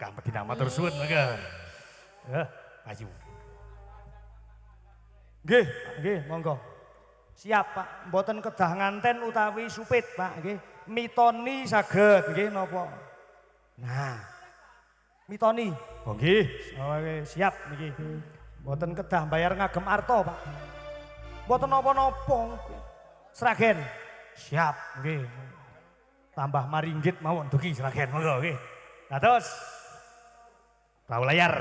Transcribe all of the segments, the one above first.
Kang Bedina matur suwun mangga. Ayo. Nggih, monggo. Siap, Pak. Mboten kedah nganten utawi supit, Pak, nggih. Mitoni saged nggih napa? Nah. Mitoni. Oh nggih. Oke, siap niki. Mboten kedah bayar ngagem arta, Pak. Mboten napa-napa. Sragen. Siap, nggih. Tambah maringgit mawon dugi Sragen, monggo nggih. Dados. Tahu layar.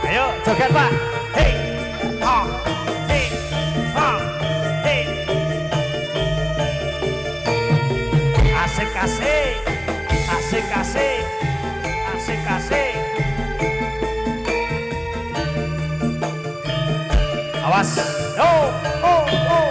Ayo joget Pak. Hey, ha, hey, ha, hey. Asik asik, asik asik, asik asik. Awas, oh, oh, oh.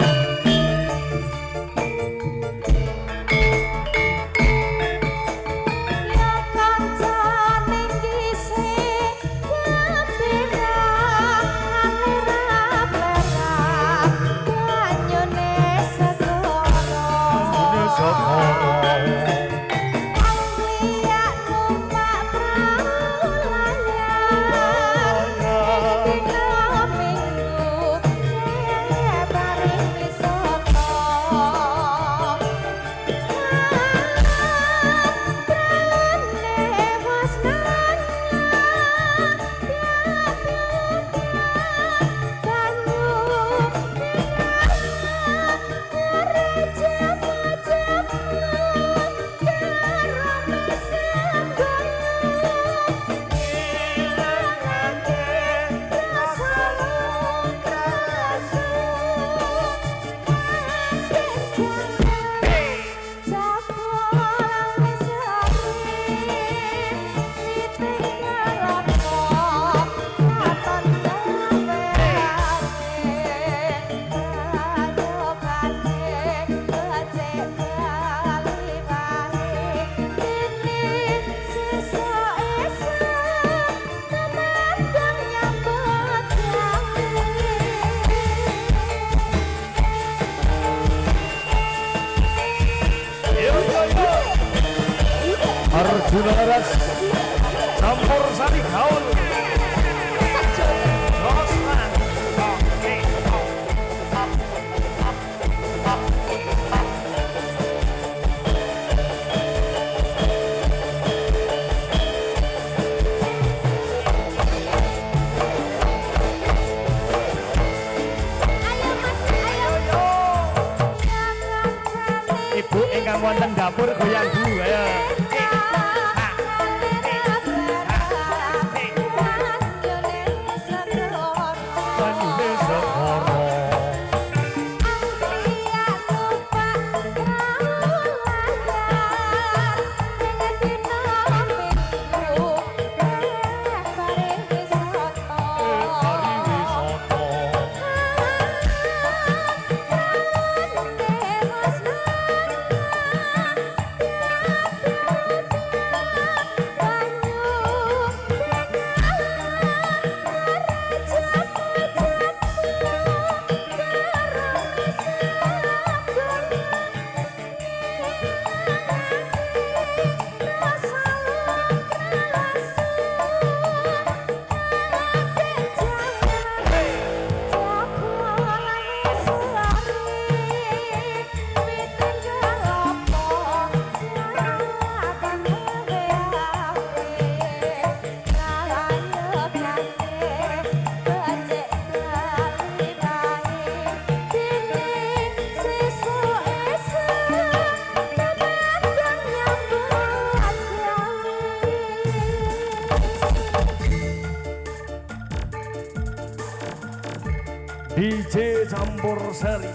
Arjuna Ras campur sari gaul Rosman Ibu ingkang wonten dapur goyang Bu ayo. DJ campur sari.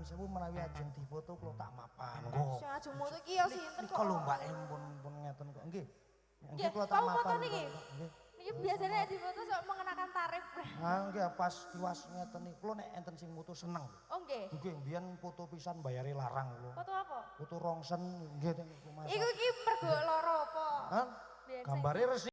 nyuwun sewu menawi ajeng difoto kula tak mapan. Nggih. Sing ajeng moto iki ya sinten kok? Kok lho Mbak pun ngeten kok. Nggih. Nggih, Kula tak mau mapan. foto niki? Nggih. Niki biasanya nek difoto sok mengenakan tarif. Nggih pas tiwas ngeten iki kula nek enten sing mutu seneng. Oh nggih. Nggih, mbiyen foto pisan bayare larang kula. Foto apa? Foto rongsen nggih teng Mas. Iku iki mergo lara apa? Hah? Gambare resik.